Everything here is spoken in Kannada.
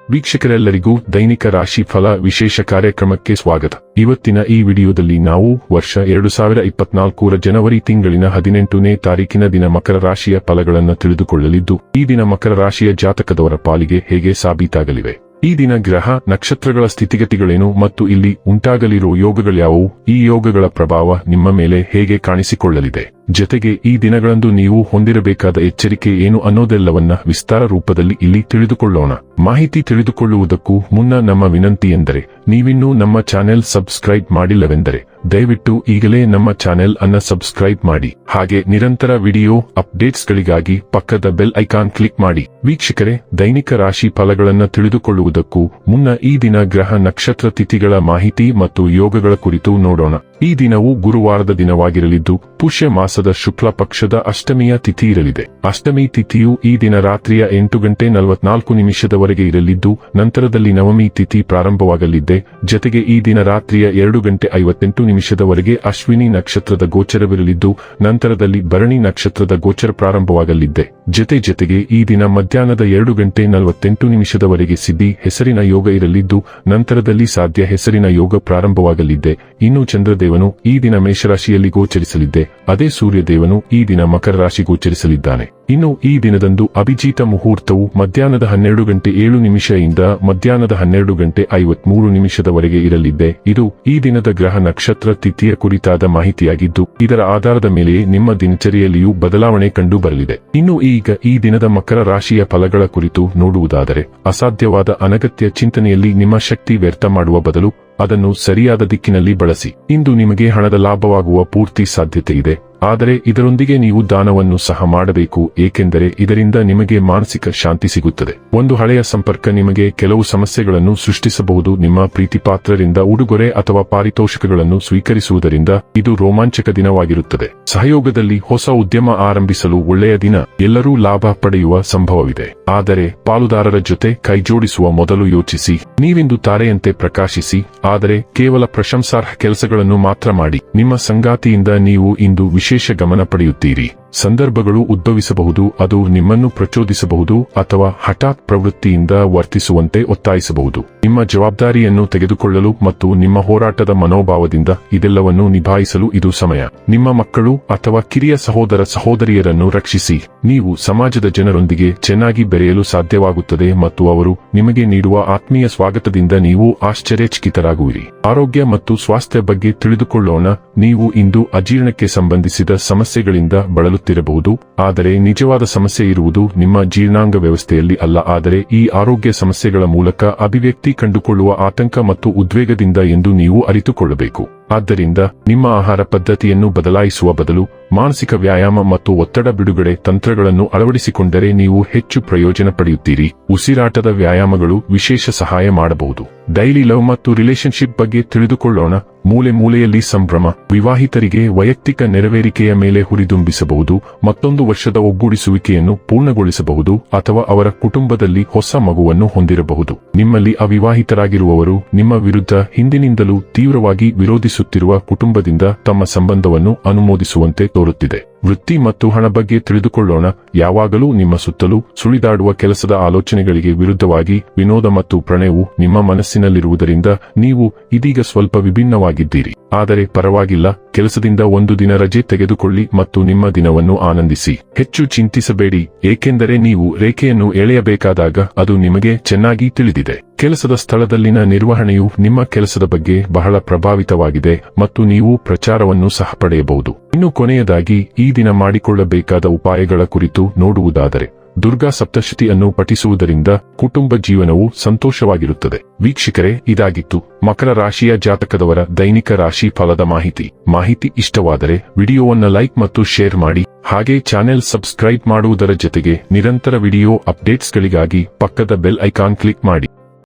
ವೀಕ್ಷಕರೆಲ್ಲರಿಗೂ ದೈನಿಕ ರಾಶಿ ಫಲ ವಿಶೇಷ ಕಾರ್ಯಕ್ರಮಕ್ಕೆ ಸ್ವಾಗತ. ಇವತ್ತಿನ ಈ ವಿಡಿಯೋದಲ್ಲಿ ನಾವು ವರ್ಷ 2024ರ ಜನವರಿ ತಿಂಗಳಿನ 18ನೇ ತಾರೀಕಿನ ದಿನ ಮಕರ ರಾಶಿಯ ಫಲಗಳನ್ನು ತಿಳಿದುಕೊಳ್ಳಲಿದ್ದು, ಈ ದಿನ ಮಕರ ರಾಶಿಯ ಜಾತಕದವರ ಪಾಲಿಗೆ ಹೇಗೆ ಸಾಬೀತಾಗಲಿವೆ, ಈ ದಿನ ಗ್ರಹ ನಕ್ಷತ್ರಗಳ ಸ್ಥಿತಿಗತಿಗಳೇನು ಮತ್ತು ಇಲ್ಲಿ ಉಂಟಾಗಲಿರುವ ಯೋಗಗಳ್ಯಾವುವು, ಈ ಯೋಗಗಳ ಪ್ರಭಾವ ನಿಮ್ಮ ಮೇಲೆ ಹೇಗೆ ಕಾಣಿಸಿಕೊಳ್ಳಲಿದೆ, ಜೊತೆಗೆ ಈ ದಿನಗಳಂದು ನೀವು ಹೊಂದಿರಬೇಕಾದ ಎಚ್ಚರಿಕೆ ಏನು ಅನ್ನೋದೆಲ್ಲವನ್ನ ವಿಸ್ತಾರ ರೂಪದಲ್ಲಿ ಇಲ್ಲಿ ತಿಳಿದುಕೊಳ್ಳೋಣ. ಮಾಹಿತಿ ತಿಳಿದುಕೊಳ್ಳುವುದಕ್ಕೂ ಮುನ್ನ ನಮ್ಮ ವಿನಂತಿ ಎಂದರೆ, ನೀವಿನ್ನೂ ನಮ್ಮ ಚಾನೆಲ್ ಸಬ್ಸ್ಕ್ರೈಬ್ ಮಾಡಿಲ್ಲವೆಂದರೆ ದಯವಿಟ್ಟು ಈಗಲೇ ನಮ್ಮ ಚಾನೆಲ್ ಅನ್ನ ಸಬ್ಸ್ಕ್ರೈಬ್ ಮಾಡಿ. ಹಾಗೆ ನಿರಂತರ ವಿಡಿಯೋ ಅಪ್ಡೇಟ್ಸ್ಗಳಿಗಾಗಿ ಪಕ್ಕದ ಬೆಲ್ ಐಕಾನ್ ಕ್ಲಿಕ್ ಮಾಡಿ. ವೀಕ್ಷಕರೇ, ದೈನಿಕ ರಾಶಿ ಫಲಗಳನ್ನು ತಿಳಿದುಕೊಳ್ಳುವುದಕ್ಕೂ ಮುನ್ನ ಈ ದಿನ ಗ್ರಹ ನಕ್ಷತ್ರ ತಿಥಿಗಳ ಮಾಹಿತಿ ಮತ್ತು ಯೋಗಗಳ ಕುರಿತು ನೋಡೋಣ. ಈ ದಿನವು ಗುರುವಾರದ ದಿನವಾಗಿರಲಿದ್ದು, ಪುಷ್ಯ ಮಾಸದ ಶುಕ್ಲ ಪಕ್ಷದ ಅಷ್ಟಮಿಯ ತಿಥಿ ಇರಲಿದೆ. ಅಷ್ಟಮಿ ತಿಥಿಯು ಈ ದಿನ ರಾತ್ರಿಯ 8:44 ಇರಲಿದ್ದು, ನಂತರದಲ್ಲಿ ನವಮಿ ತಿಥಿ ಪ್ರಾರಂಭವಾಗಲಿದೆ. ಜೊತೆಗೆ ಈ ದಿನ ರಾತ್ರಿಯ 2:58 ಅಶ್ವಿನಿ ನಕ್ಷತ್ರದ ಗೋಚರವಿರಲಿದ್ದು, ನಂತರದಲ್ಲಿ ಭರಣಿ ನಕ್ಷತ್ರದ ಗೋಚರ ಪ್ರಾರಂಭವಾಗಲಿದೆ. ಜೊತೆಗೆ ಈ ದಿನ ಮಧ್ಯಾಹ್ನದ 2:48 ಸಿದ್ಧಿ ಹೆಸರಿನ ಯೋಗ ಇರಲಿದ್ದು, ನಂತರದಲ್ಲಿ ಸಾಧ್ಯ ಹೆಸರಿನ ಯೋಗ ಪ್ರಾರಂಭವಾಗಲಿದೆ. ಇನ್ನು ಚಂದ್ರದೇವನು ಈ ದಿನ ಮೇಷರಾಶಿಯಲ್ಲಿ ಗೋಚರಿಸಲಿದೆ. ಅದೇ ಸೂರ್ಯದೇವನು ಈ ದಿನ ಮಕರ ರಾಶಿ ಗೋಚರಿಸಲಿದ್ದಾನೆ. ಇನ್ನು ಈ ದಿನದಂದು ಅಭಿಜಿತ ಮುಹೂರ್ತವು ಮಧ್ಯಾಹ್ನದ 12:07 ಇಂದ ಮಧ್ಯಾಹ್ನದ 12:53 ಇರಲಿದೆ. ಇದು ಈ ದಿನದ ಗ್ರಹ ನಕ್ಷತ್ರ ತಿಥಿಯ ಕುರಿತಾದ ಮಾಹಿತಿಯಾಗಿದ್ದು, ಇದರ ಆಧಾರದ ಮೇಲೆ ನಿಮ್ಮ ದಿನಚರಿಯಲ್ಲಿಯೂ ಬದಲಾವಣೆ ಕಂಡು ಬರಲಿದೆ. ಇನ್ನು ಈಗ ಈ ದಿನದ ಮಕರ ರಾಶಿಯ ಫಲಗಳ ಕುರಿತು ನೋಡುವುದಾದರೆ, ಅಸಾಧ್ಯವಾದ ಅನಗತ್ಯ ಚಿಂತನೆಯಲ್ಲಿ ನಿಮ್ಮ ಶಕ್ತಿ ವ್ಯರ್ಥ ಮಾಡುವ ಬದಲು ಅದನ್ನು ಸರಿಯಾದ ದಿಕ್ಕಿನಲ್ಲಿ ಬಳಸಿ. ಇಂದು ನಿಮಗೆ ಹಣದ ಲಾಭವಾಗುವ ಪೂರ್ತಿ ಸಾಧ್ಯತೆ ಇದೆ. ಆದರೆ ಇದರೊಂದಿಗೆ ನೀವು ದಾನವನ್ನು ಸಹ ಮಾಡಬೇಕು, ಏಕೆಂದರೆ ಇದರಿಂದ ನಿಮಗೆ ಮಾನಸಿಕ ಶಾಂತಿ ಸಿಗುತ್ತದೆ. ಒಂದು ಹಳೆಯ ಸಂಪರ್ಕ ನಿಮಗೆ ಕೆಲವು ಸಮಸ್ಯೆಗಳನ್ನು ಸೃಷ್ಟಿಸಬಹುದು. ನಿಮ್ಮ ಪ್ರೀತಿಪಾತ್ರರಿಂದ ಉಡುಗೊರೆ ಅಥವಾ ಪಾರಿತೋಷಕಗಳನ್ನು ಸ್ವೀಕರಿಸುವುದರಿಂದ ಇದು ರೋಮಾಂಚಕ ದಿನವಾಗಿರುತ್ತದೆ. ಸಹಯೋಗದಲ್ಲಿ ಹೊಸ ಉದ್ಯಮ ಆರಂಭಿಸಲು ಒಳ್ಳೆಯ ದಿನ. ಎಲ್ಲರೂ ಲಾಭ ಪಡೆಯುವ ಸಂಭವವಿದೆ. ಆದರೆ ಪಾಲುದಾರರ ಜೊತೆ ಕೈಜೋಡಿಸುವ ಮೊದಲು ಯೋಚಿಸಿ. ನೀವಿಂದು ತಾರೆಯಂತೆ ಪ್ರಕಾಶಿಸಿ, ಆದರೆ ಕೇವಲ ಪ್ರಶಂಸಾರ್ಹ ಕೆಲಸಗಳನ್ನು ಮಾತ್ರ ಮಾಡಿ. ನಿಮ್ಮ ಸಂಗಾತಿಯಿಂದ ನೀವು ಇಂದು ವಿಶೇಷ ಗಮನ ಪಡೆಯುತ್ತೀರಿ. ಸಂದರ್ಭಗಳು ಉದ್ಭವಿಸಬಹುದು, ಅದು ನಿಮ್ಮನ್ನು ಪ್ರಚೋದಿಸಬಹುದು ಅಥವಾ ಹಠಾತ್ ಪ್ರವೃತ್ತಿಯಿಂದ ವರ್ತಿಸುವಂತೆ ಒತ್ತಾಯಿಸಬಹುದು. ನಿಮ್ಮ ಜವಾಬ್ದಾರಿಯನ್ನು ತೆಗೆದುಕೊಳ್ಳಲು ಮತ್ತು ನಿಮ್ಮ ಹೋರಾಟದ ಮನೋಭಾವದಿಂದ ಇದೆಲ್ಲವನ್ನು ನಿಭಾಯಿಸಲು ಇದು ಸಮಯ. ನಿಮ್ಮ ಮಕ್ಕಳು ಅಥವಾ ಕಿರಿಯ ಸಹೋದರ ಸಹೋದರಿಯರನ್ನು ರಕ್ಷಿಸಿ. ನೀವು ಸಮಾಜದ ಜನರೊಂದಿಗೆ ಚೆನ್ನಾಗಿ ಬೆರೆಯಲು ಸಾಧ್ಯವಾಗುತ್ತದೆ ಮತ್ತು ಅವರು ನಿಮಗೆ ನೀಡುವ ಆತ್ಮೀಯ ಸ್ವಾಗತದಿಂದ ನೀವು ಆಶ್ಚರ್ಯಚಕಿತರಾಗುವಿರಿ. ಆರೋಗ್ಯ ಮತ್ತು ಸ್ವಾಸ್ಥ್ಯ ಬಗ್ಗೆ ತಿಳಿದುಕೊಳ್ಳೋಣ. ನೀವು ಇಂದು ಅಜೀರ್ಣಕ್ಕೆ ಸಂಬಂಧಿಸಿದ ಸಮಸ್ಯೆಗಳಿಂದ ಬಳಲುತ್ತಿರಬಹುದು, ಆದರೆ ನಿಜವಾದ ಸಮಸ್ಯೆ ಇರುವುದು ನಿಮ್ಮ ಜೀರ್ಣಾಂಗ ವ್ಯವಸ್ಥೆಯಲ್ಲಿ ಅಲ್ಲ, ಆದರೆ ಈ ಆರೋಗ್ಯ ಸಮಸ್ಯೆಗಳ ಮೂಲಕ ಅಭಿವ್ಯಕ್ತಿ ಕಂಡುಕೊಳ್ಳುವ ಆತಂಕ ಮತ್ತು ಉದ್ವೇಗದಿಂದ ಎಂದು ನೀವು ಅರಿತುಕೊಳ್ಳಬೇಕು. ಆದ್ದರಿಂದ ನಿಮ್ಮ ಆಹಾರ ಪದ್ಧತಿಯನ್ನು ಬದಲಾಯಿಸುವ ಬದಲು ಮಾನಸಿಕ ವ್ಯಾಯಾಮ ಮತ್ತು ಒತ್ತಡ ಬಿಡುಗಡೆ ತಂತ್ರಗಳನ್ನು ಅಳವಡಿಸಿಕೊಂಡರೆ ನೀವು ಹೆಚ್ಚು ಪ್ರಯೋಜನ ಪಡೆಯುತ್ತೀರಿ. ಉಸಿರಾಟದ ವ್ಯಾಯಾಮಗಳು ವಿಶೇಷ ಸಹಾಯ ಮಾಡಬಹುದು. ಡೈಲಿ ಲವ್ ಮತ್ತು ರಿಲೇಶನ್ಶಿಪ್ ಬಗ್ಗೆ ತಿಳಿದುಕೊಳ್ಳೋಣ. ಮೂಲೆ ಮೂಲೆಯಲ್ಲಿ ಸಂಭ್ರಮ. ವಿವಾಹಿತರಿಗೆ ವೈಯಕ್ತಿಕ ನೆರವೇರಿಕೆಯ ಮೇಲೆ ಹುರಿದುಂಬಿಸಬಹುದು, ಮತ್ತೊಂದು ವರ್ಷದ ಒಗ್ಗೂಡಿಸುವಿಕೆಯನ್ನು ಪೂರ್ಣಗೊಳಿಸಬಹುದು ಅಥವಾ ಅವರ ಕುಟುಂಬದಲ್ಲಿ ಹೊಸ ಮಗುವನ್ನು ಹೊಂದಿರಬಹುದು. ನಿಮ್ಮಲ್ಲಿ ಅವಿವಾಹಿತರಾಗಿರುವವರು ನಿಮ್ಮ ವಿರುದ್ಧ ಹಿಂದಿನಿಂದಲೂ ತೀವ್ರವಾಗಿ ವಿರೋಧಿಸುತ್ತಿರುವ ಕುಟುಂಬದಿಂದ ತಮ್ಮ ಸಂಬಂಧವನ್ನು ಅನುಮೋದಿಸುವಂತೆ ತೋರುತ್ತಿದೆ. ವೃತ್ತಿ ಮತ್ತು ಹಣ ಬಗ್ಗೆ ತಿಳಿದುಕೊಳ್ಳೋಣ. ಯಾವಾಗಲೂ ನಿಮ್ಮ ಸುತ್ತಲೂ ಸುಳಿದಾಡುವ ಕೆಲಸದ ಆಲೋಚನೆಗಳಿಗೆ ವಿರುದ್ಧವಾಗಿ ವಿನೋದ ಮತ್ತು ಪ್ರಣಯವು ನಿಮ್ಮ ಮನಸ್ಸಿನಲ್ಲಿರುವುದರಿಂದ ನೀವು ಇದೀಗ ಸ್ವಲ್ಪ ವಿಭಿನ್ನವಾಗಿದ್ದೀರಿ. ಆದರೆ ಪರವಾಗಿಲ್ಲ, ಕೆಲಸದಿಂದ ಒಂದು ದಿನ ರಜೆ ತೆಗೆದುಕೊಳ್ಳಿ ಮತ್ತು ನಿಮ್ಮ ದಿನವನ್ನು ಆನಂದಿಸಿ. ಹೆಚ್ಚು ಚಿಂತಿಸಬೇಡಿ, ಏಕೆಂದರೆ ನೀವು ರೇಖೆಯನ್ನು ಎಳೆಯಬೇಕಾದಾಗ ಅದು ನಿಮಗೆ ಚೆನ್ನಾಗಿ ತಿಳಿದಿದೆ. ಕೆಲಸದ ಸ್ಥಳದಲ್ಲಿನ ನಿರ್ವಹಣೆಯು ನಿಮ್ಮ ಕೆಲಸದ ಬಗ್ಗೆ ಬಹಳ ಪ್ರಭಾವಿತವಾಗಿದೆ ಮತ್ತು ನೀವು ಪ್ರಚಾರವನ್ನು ಸಹ ಪಡೆಯಬಹುದು. ಇನ್ನು ಕೊನೆಯದಾಗಿ ಈ ದಿನ ಮಾಡಿಕೊಳ್ಳಬೇಕಾದ ಉಪಾಯಗಳ ಕುರಿತು ನೋಡುವುದಾದರೆ, ದುರ್ಗಾ ಸಪ್ತಶತಿಯನ್ನು ಪಠಿಸುವುದರಿಂದ ಕುಟುಂಬ ಜೀವನವು ಸಂತೋಷವಾಗಿರುತ್ತದೆ. ವೀಕ್ಷಕರೇ, ಇದಾಗಿತ್ತು ಮಕರ ರಾಶಿಯ ಜಾತಕದವರ ದೈನಿಕ ರಾಶಿ ಫಲದ ಮಾಹಿತಿ ಇಷ್ಟವಾದರೆ ವಿಡಿಯೋವನ್ನು ಲೈಕ್ ಮತ್ತು ಶೇರ್ ಮಾಡಿ. ಹಾಗೆ ಚಾನೆಲ್ ಸಬ್ಸ್ಕ್ರೈಬ್ ಮಾಡುವುದರ ಜೊತೆಗೆ ನಿರಂತರ ವಿಡಿಯೋ ಅಪ್ಡೇಟ್ಸ್ಗಳಿಗಾಗಿ ಪಕ್ಕದ ಬೆಲ್ ಐಕಾನ್ ಕ್ಲಿಕ್ ಮಾಡಿ.